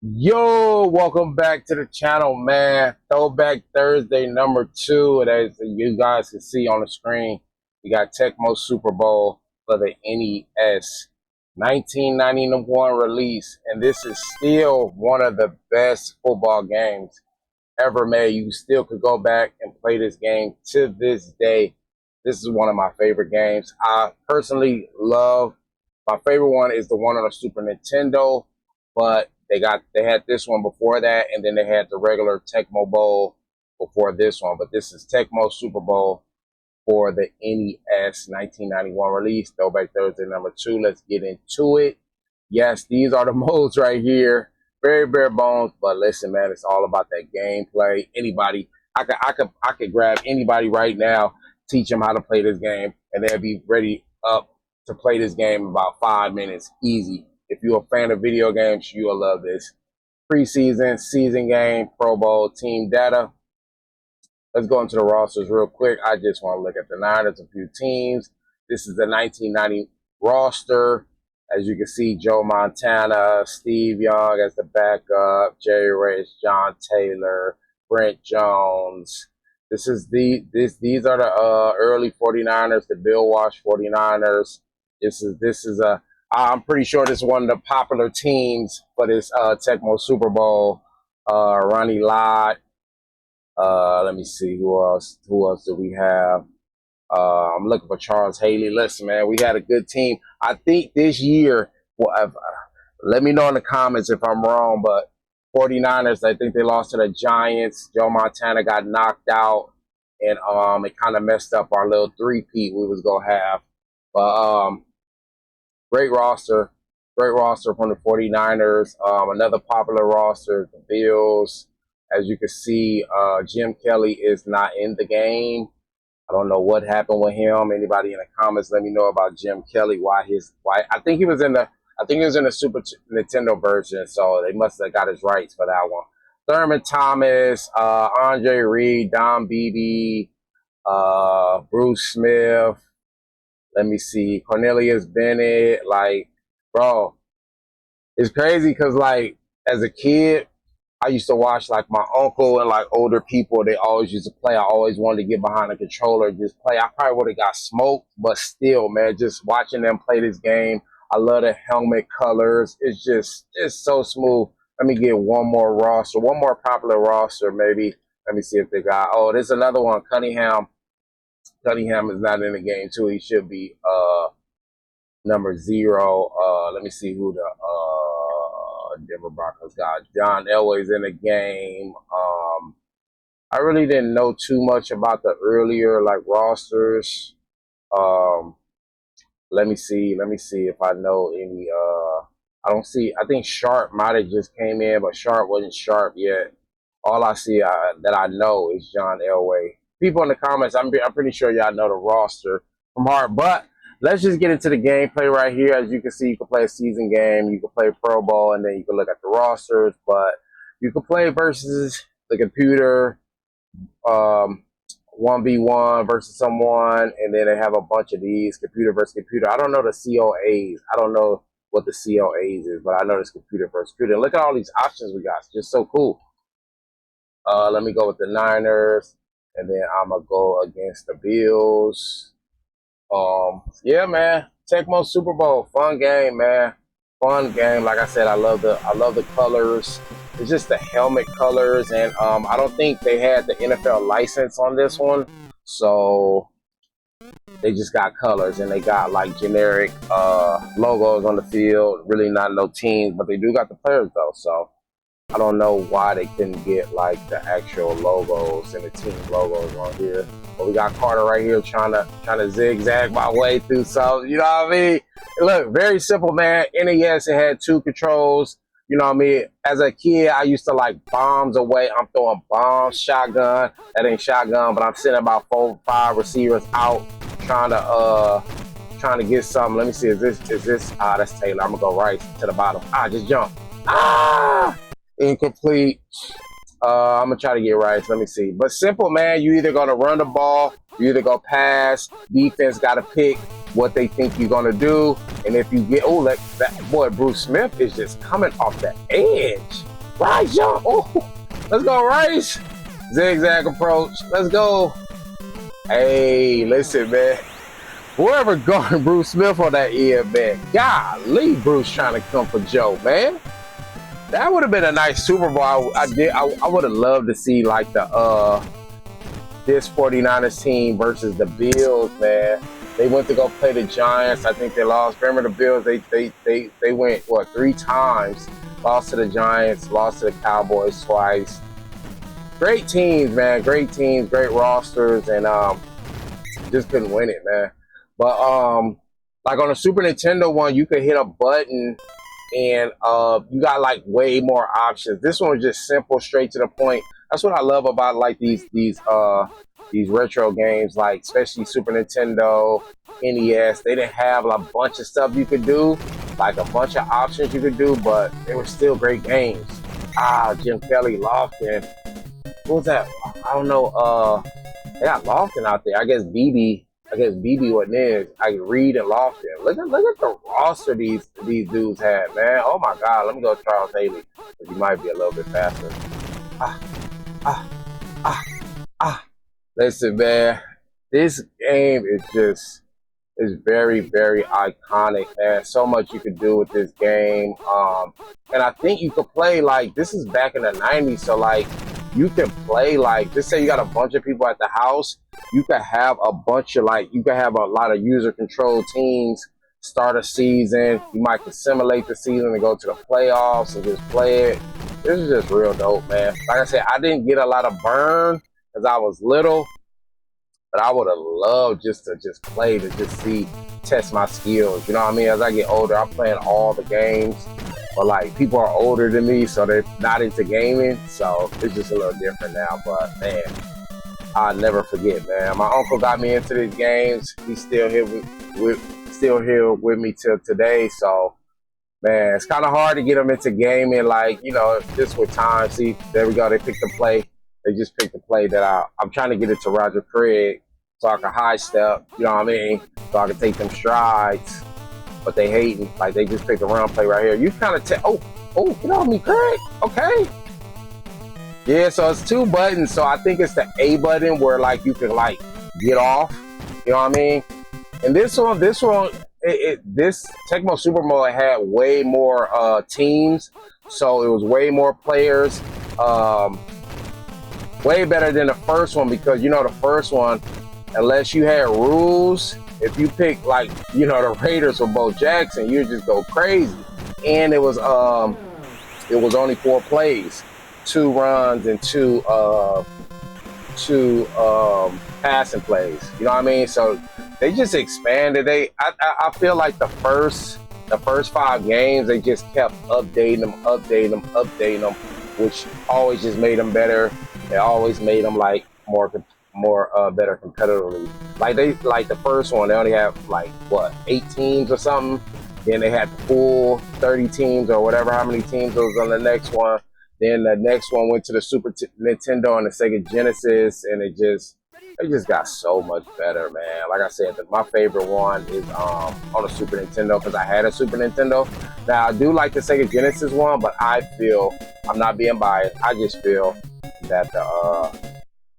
Yo, welcome back to the channel, man. Throwback Thursday #2. And as you guys can see on the screen, we got Tecmo Super Bowl for the NES 1991 release. And this is still one of the best football games ever made. You still could go back and play this game to this day. This is one of my favorite games. I personally love, my favorite one is the one on the Super Nintendo, but they had this one before that, and then they had the regular Tecmo Bowl before this one. But this is Tecmo Super Bowl for the NES 1991 release, Throwback Thursday #2. Let's get into it. Yes, these are the modes right here. Very bare bones, but listen, man, it's all about that gameplay. Anybody, I could grab anybody right now, teach them how to play this game, and they'll be ready up to play this game in about 5 minutes, easy. If you're a fan of video games, you'll love this. Preseason, season game, Pro Bowl, team data. Let's go into the rosters real quick. I just want to look at the Niners, a few teams. This is the 1990 roster. As you can see, Joe Montana, Steve Young as the backup, Jerry Rice, John Taylor, Brent Jones. These are the early 49ers, the Bill Walsh 49ers. I'm pretty sure this is one of the popular teams for this Tecmo Super Bowl. Ronnie Lott. Let me see who else. Who else do we have? I'm looking for Charles Haley. Listen, man, we had a good team. I think this year, let me know in the comments if I'm wrong, but 49ers, I think they lost to the Giants. Joe Montana got knocked out, and it kind of messed up our little three-peat we was going to have. But great roster from the 49ers. Another popular roster, the Bills. As you can see, Jim Kelly is not in the game. I don't know what happened with him. Anybody in the comments, let me know about Jim Kelly. Why I think he was in the Super Nintendo version, so they must have got his rights for that one. Thurman Thomas, Andre Reed, Don Beebe, Bruce Smith. Let me see, Cornelius Bennett. Like, bro, it's crazy because, like, as a kid, I used to watch, like, my uncle and, like, older people. They always used to play. I always wanted to get behind a controller and just play. I probably would have got smoked, but still, man, just watching them play this game. I love the helmet colors. It's so smooth. Let me get one more roster, one more popular roster, maybe. Let me see if they got, oh, there's another one, Cunningham. Cunningham is not in the game too. He should be number 0. Let me see who the Denver Broncos got. John Elway's in the game. I really didn't know too much about the earlier like rosters. Let me see if I know any. I don't see. I think Sharp might have just came in, but Sharp wasn't Sharp yet. All I see that I know is John Elway. People in the comments, I'm pretty sure y'all know the roster from heart. But let's just get into the gameplay right here. As you can see, you can play a season game, you can play Pro Bowl, and then you can look at the rosters. But you can play versus the computer, 1v1 versus someone, and then they have a bunch of these, computer versus computer. I don't know the COAs. I don't know what the COAs is, but I know it's computer versus computer. Look at all these options we got. It's just so cool. Let me go with the Niners. And then I'm gonna go against the Bills. Yeah, man. Tecmo Super Bowl, fun game, man. Fun game. Like I said, I love the colors. It's just the helmet colors, and I don't think they had the NFL license on this one, so they just got colors, and they got like generic logos on the field. Really not no teams, but they do got the players though. So I don't know why they couldn't get like the actual logos and the team logos on here. But we got Carter right here trying to zigzag my way through some, you know what I mean? Look, very simple, man. NES, it had 2 controls. You know what I mean? As a kid, I used to like bombs away. I'm throwing bombs, shotgun. That ain't shotgun, but I'm sitting about 4 or 5 receivers out trying to get something. Let me see, is this, that's Taylor. I'm gonna go right to the bottom. Just jump. Incomplete. I'm gonna try to get right. Let me see. But simple, man. You either gonna run the ball, you either go pass. Defense got to pick what they think you're gonna do, and if you get, that boy Bruce Smith is just coming off the edge. Rice, yo. Oh, let's go, Rice. Zigzag approach. Let's go. Hey, listen, man. Whoever guarding Bruce Smith on that end, man. Golly, Bruce trying to come for Joe, man. That would have been a nice Super Bowl. I would have loved to see like this 49ers team versus the Bills, man. They went to go play the Giants. I think they lost. Remember the Bills? They went what 3 times. Lost to the Giants. Lost to the Cowboys twice. Great teams, man. Great teams. Great rosters, and just couldn't win it, man. But like on the Super Nintendo one, you could hit a button, and you got like way more options. This one was just simple, straight to the point. That's what I love about like these retro games, like especially Super Nintendo, NES. They didn't have a bunch of stuff you could do, like a bunch of options you could do, but they were still great games. Jim Kelly, Lofton. What was that? I don't know. They got Lofton out there. I guess BB wasn't in. I could read and Lofton. Look at the roster these dudes had, man. Oh my God. Let me go with Charles Haley, because he might be a little bit faster. Listen, man. This game is very, very iconic, man. So much you could do with this game. And I think you could play like, this is back in the 90s, so like you can play like, just say you got a bunch of people at the house, you could have a bunch of like, you could have a lot of user controlled teams start a season. You might can simulate the season and go to the playoffs and just play it. This is just real dope, man. Like I said, I didn't get a lot of burn because I was little, but I would have loved just to play, to just test my skills. You know what I mean? As I get older, I'm playing all the games, but like people are older than me, so they're not into gaming. So it's just a little different now. But man, I'll never forget, man. My uncle got me into these games. He's still here with me till today. So man, it's kind of hard to get them into gaming. Like, you know, just with time. See, there we go. They picked the play. They just picked the play that I'm trying to get it to Roger Craig so I can high step, you know what I mean? So I can take them strides, but they hating. Like, they just picked the run play right here. You kind of get on me, Craig. Okay. Yeah, so it's 2 buttons. So I think it's the A button where like you can like get off, you know what I mean? And this one, this Tecmo Super Bowl had way more teams, so it was way more players. Way better than the first one, because you know the first one, unless you had rules, if you pick like, you know, the Raiders or Bo Jackson, you just go crazy. And it was only 4 plays, 2 runs and 2 passing plays. You know what I mean? So they just expanded. I feel like the first 5 games, they just kept updating them, which always just made them better. They always made them like more better competitively. Like the first one, they only have like what 8 teams or something. Then they had the full 30 teams or whatever, how many teams was on the next one. Then the next one went to the Super Nintendo and the Sega Genesis, and it just got so much better, man. Like I said, my favorite one is on the Super Nintendo, because I had a Super Nintendo. Now I do like the Sega Genesis one, but I feel, I'm not being biased, I just feel that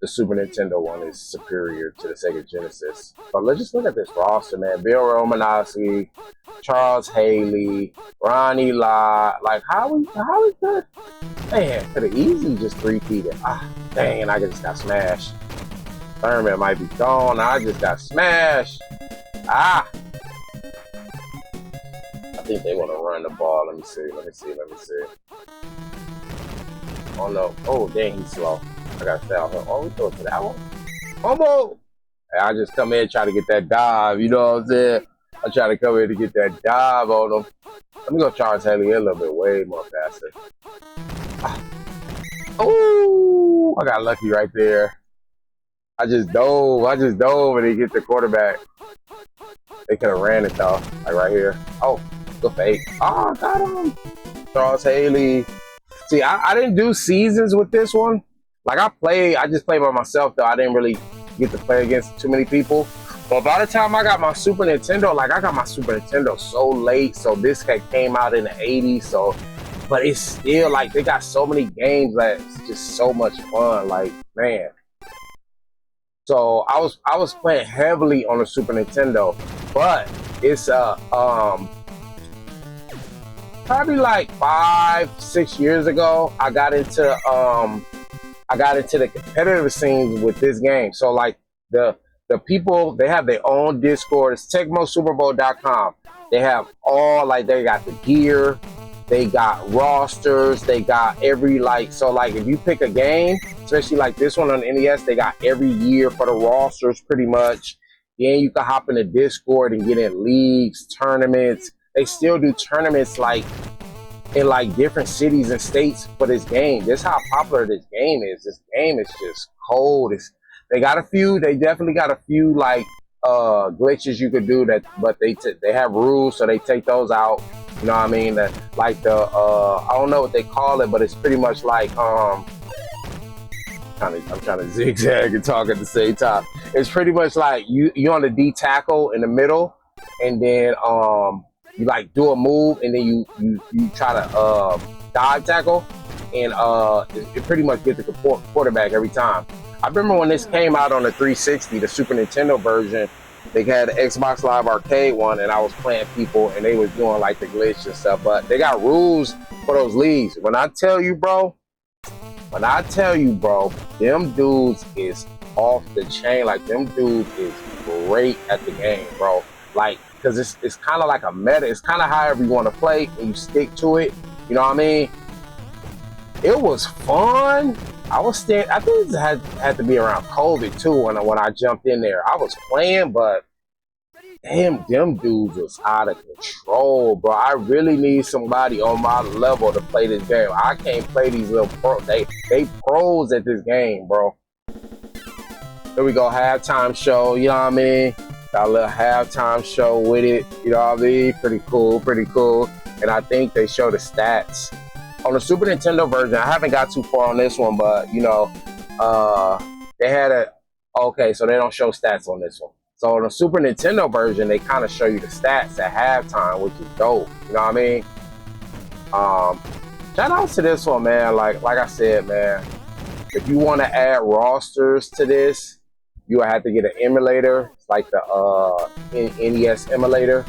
the Super Nintendo one is superior to the Sega Genesis. But let's just look at this roster, man. Bill Romanowski, Charles Haley, Ronnie Lott. Like, how we good? Man, could have easily just 3-peated. Dang, I just got smashed. Thurman might be gone. I just got smashed. I think they want to run the ball. Let me see. Oh no. Oh, dang, he's slow. I got to stay out here. Oh, we throw it to that one. Almost. Hey, I just come in and try to get that dive. You know what I'm saying? I try to come in to get that dive on them. Let me go Charles Haley a little bit way more faster. Oh, I got lucky right there. I just dove and he get the quarterback. They could have ran it though, like right here. Oh, good fake. Oh, got him. Charles Haley. See, I didn't do seasons with this one. Like I just played by myself though. I didn't really get to play against too many people. But by the time I got my Super Nintendo, like I got my Super Nintendo so late. So this had came out in the 80s. So but it's still like they got so many games that it's just so much fun. Like, man. So I was playing heavily on the Super Nintendo, but it's probably like 5-6 years ago I got into the competitive scenes with this game. So like the people, they have their own Discord. It's TecmoSuperBowl.com. They have all, like, they got the gear, they got rosters, they got every, like, so like if you pick a game, especially like this one on the NES, they got every year for the rosters pretty much. Then you can hop in the Discord and get in leagues, tournaments. They still do tournaments like in like different cities and states for this game. This is how popular this game is. This game is just cold. They definitely got a few like glitches you could do that, but they have rules, so they take those out. You know what I mean? I don't know what they call it, but it's pretty much like I'm trying to zigzag and talk at the same time. It's pretty much like you're on the D tackle in the middle, and then you like do a move, and then you try to dive tackle, and it pretty much gets the quarterback every time. I remember when this came out on the 360, the Super Nintendo version, they had the Xbox Live Arcade one, and I was playing people, and they was doing like the glitch and stuff. But they got rules for those leagues. When I tell you, bro, them dudes is off the chain. Like, them dudes is great at the game, bro. Like, because it's kind of like a meta. It's kind of however you want to play, and you stick to it. You know what I mean? It was fun. I think it had to be around COVID too when I jumped in there. I was playing, but damn, them dudes was out of control, bro. I really need somebody on my level to play this game. I can't play these little pros. They pros at this game, bro. Here we go, halftime show. You know what I mean? Got a little halftime show with it. You know what I mean? Pretty cool. And I think they show the stats. On the Super Nintendo version, I haven't got too far on this one, but, you know, they had okay, so they don't show stats on this one. So on the Super Nintendo version, they kind of show you the stats at halftime, which is dope. You know what I mean? Shout out to this one, man. Like I said, man, if you want to add rosters to this, you would have to get an emulator, like the NES emulator,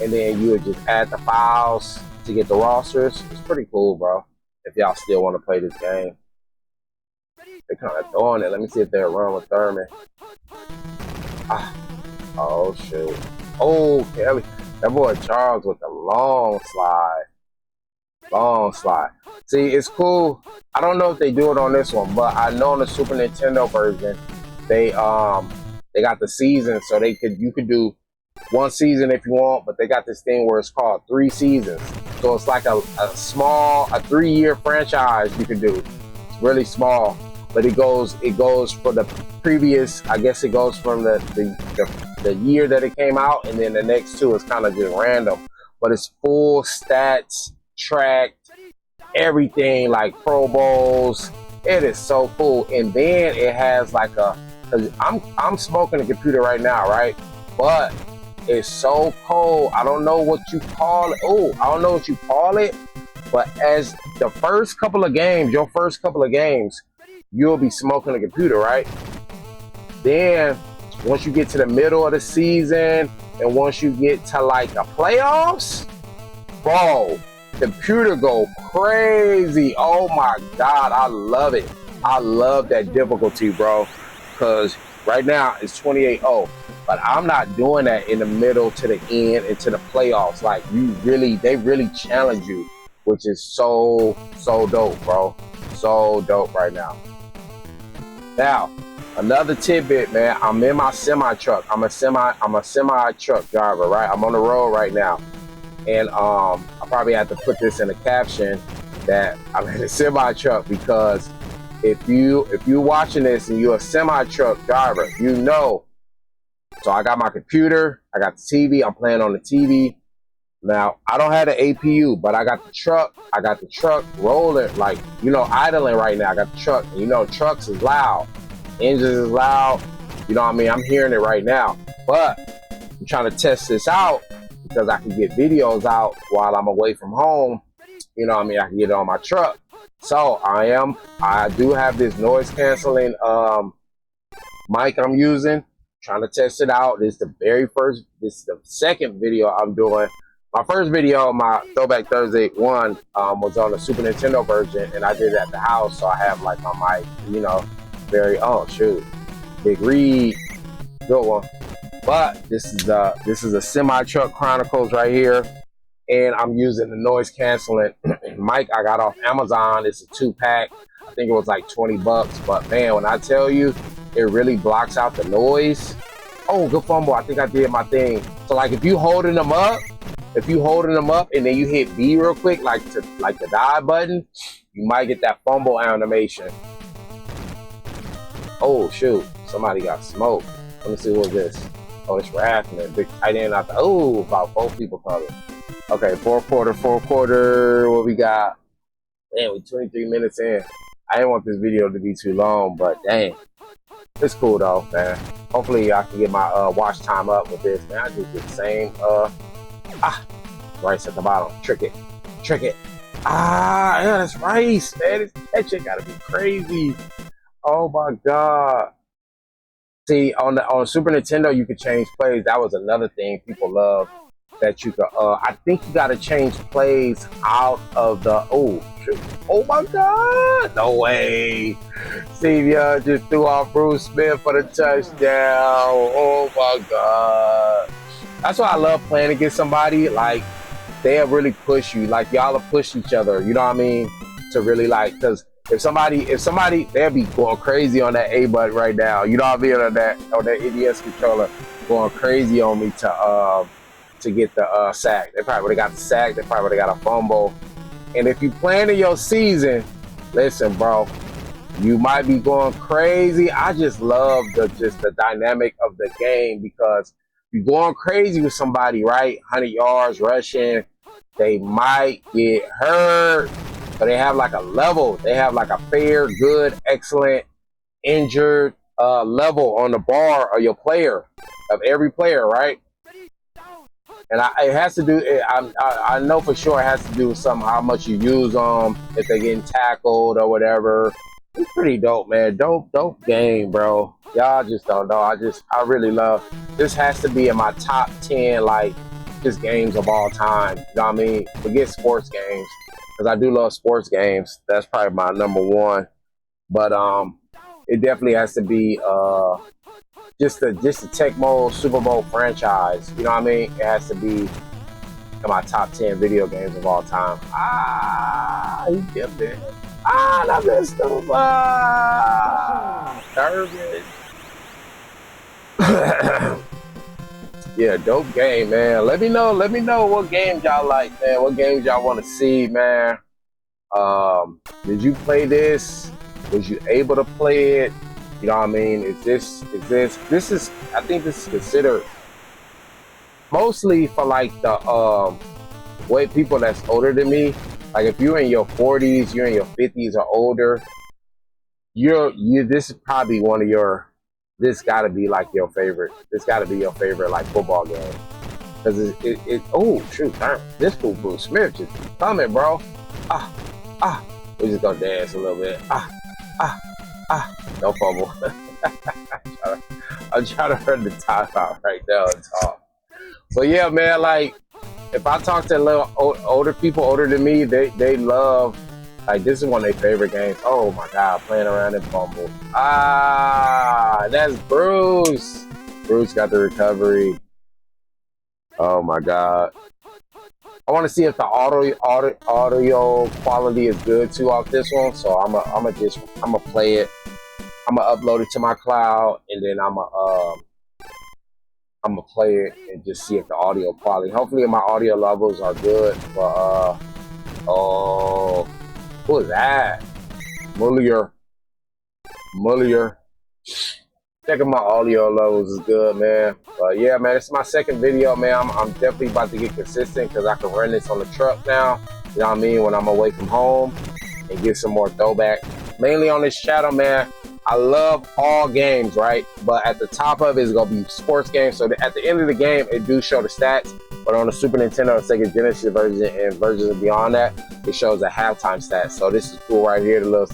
and then you would just add the files to get the rosters. It's pretty cool, bro, if y'all still want to play this game. They're kind of throwing it. Let me see if they'll run with Thurman. Oh, shoot. Oh, Kelly. That boy Charles with the long slide. See, it's cool. I don't know if they do it on this one, but I know on the Super Nintendo version, they got the season, so you could do one season if you want, but they got this thing where it's called 3 seasons. So it's like a 3-year franchise you can do. It's really small, but it goes for the previous, I guess it goes from the year that it came out, and then the next 2 is kind of just random. But it's full stats, tracked, everything, like Pro Bowls. It is so cool. And then it has like cause I'm smoking a computer right now, right? But it's so cold. I don't know what you call it. I don't know what you call it. But as your first couple of games, you'll be smoking a computer, right? Then once you get to the middle of the season, and once you get to like the playoffs, bro, computer go crazy. Oh my God, I love it. I love that difficulty, bro. Because right now it's 28-0. But I'm not doing that in the middle to the end and to the playoffs. Like, they really challenge you, which is so dope, bro. So dope right now. Now, another tidbit, man. I'm in my semi truck. I'm a semi truck driver, right? I'm on the road right now, and I probably have to put this in the caption that I'm in a semi truck, because if you're watching this and you're a semi truck driver, you know. So I got my computer, I got the TV, I'm playing on the TV. Now, I don't have the APU, but I got the truck rolling, like, you know, idling right now. I got the truck, and you know, trucks is loud, engines is loud, you know what I mean? I'm hearing it right now, but I'm trying to test this out because I can get videos out while I'm away from home. you know what I mean, I can get it on my truck. So I do have this noise canceling mic I'm using, trying to test it out. This is the second video I'm doing. My first video, my Throwback Thursday one, was on the Super Nintendo version, and I did it at the house, so I have like my mic, you know, oh shoot, Big Reed, good one. But this is a Semi Truck Chronicles right here, and I'm using the noise canceling mic I got off Amazon. It's a 2-pack. I think it was like 20 bucks, but man, when I tell you, it really blocks out the noise. Oh, good fumble. I think I did my thing. So like if you holding them up and then you hit B real quick, like the dive button, you might get that fumble animation. Oh shoot, somebody got smoked. Let me see what this. Oh, it's Rathman. Big tight end out the. Oh, about 4 people coming. Okay, fourth quarter. What we got? Man, we're 23 minutes in. I didn't want this video to be too long, but dang. It's cool though, man. Hopefully I can get my watch time up with this, man. I just did the same rice at the bottom. Trick it. Yeah, that's rice, man. That shit gotta be crazy. Oh my god. See, on Super Nintendo you could change plays. That was another thing people love. That you could I think you gotta change plays out of the oh my god, no way. Stevia just threw off Bruce Smith for the touchdown. Oh my god. That's why I love playing against somebody. Like, they'll really push you. Like, y'all will push each other, you know what I mean? To really, like, because if somebody, they'll be going crazy on that A button right now. You know what I mean? On that NES controller, going crazy on me to get the sack. They probably would have got the sack. They probably would have got a fumble. And if you plan in your season, listen, bro, you might be going crazy. I just love the dynamic of the game, because you're going crazy with somebody, right? 100 yards rushing, they might get hurt, but they have like a level. They have like a fair, good, excellent, injured level on the bar of your player, of every player, right? And it has to do, I know for sure it has to do with how much you use them, if they're getting tackled or whatever. It's pretty dope, man. Dope game, bro. Y'all just don't know. I really love, this has to be in my top 10, like, just games of all time. You know what I mean? Forget sports games, because I do love sports games. That's probably my number one. But it definitely has to be just the Tecmo Super Bowl franchise. You know what I mean? It has to be in my top 10 video games of all time. He dipped it. I missed him. Garbage. Yeah, dope game, man. Let me know what games y'all like, man. What games y'all want to see, man. Did you play this? Was you able to play it? You know what I mean? I think this is considered mostly for like the way people that's older than me. Like if you're in your 40s, you're in your 50s or older, this is probably this gotta be like your favorite. This gotta be your favorite like football game. Cause oh shoot, darn, this fool Bruce Smith just coming, bro. We just gonna dance a little bit. No fumble. I'm trying to run the time out right now and talk. So yeah, man, like if I talk to a little older people, older than me, they love, like, this is one of their favorite games. Oh my god, playing around in fumble. That's Bruce. Bruce got the recovery. Oh my god. I want to see if the audio quality is good too off this one. So I'm gonna play it. I'm gonna upload it to my cloud, and then I'm gonna play it and just see if the audio quality. Hopefully my audio levels are good. But who is that? Muller. Checking my audio levels is good, man. But yeah, man, this is my second video, man. I'm definitely about to get consistent, because I can run this on the truck now. You know what I mean? When I'm away from home, and get some more throwback. Mainly on this channel, man, I love all games, right? But at the top of it is gonna be sports games. So at the end of the game, it do show the stats. But on the Super Nintendo, Sega Genesis version, and versions beyond that, it shows a halftime stat. So this is cool right here, the little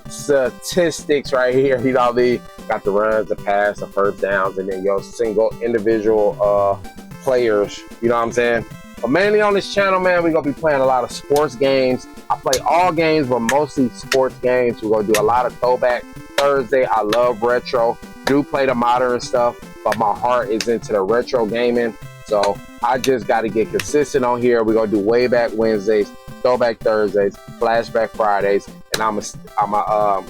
statistics right here. You know what I mean? Got the runs, the pass, the first downs, and then your single individual players. You know what I'm saying? But mainly on this channel, man, we're going to be playing a lot of sports games. I play all games, but mostly sports games. We're going to do a lot of Throwback Thursday. I love retro. Do play the modern stuff, but my heart is into the retro gaming. So I just got to get consistent on here. We're going to do way back Wednesdays, Throwback Thursdays, Flashback Fridays, and I'm a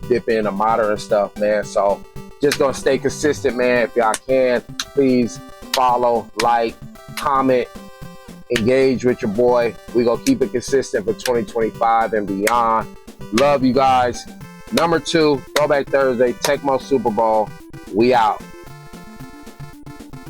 dip in the modern stuff, man. So just going to stay consistent, man. If y'all can, please follow, like, comment, engage with your boy. We're going to keep it consistent for 2025 and beyond. Love you guys. Number 2, Throwback Thursday, Tecmo Super Bowl. We out.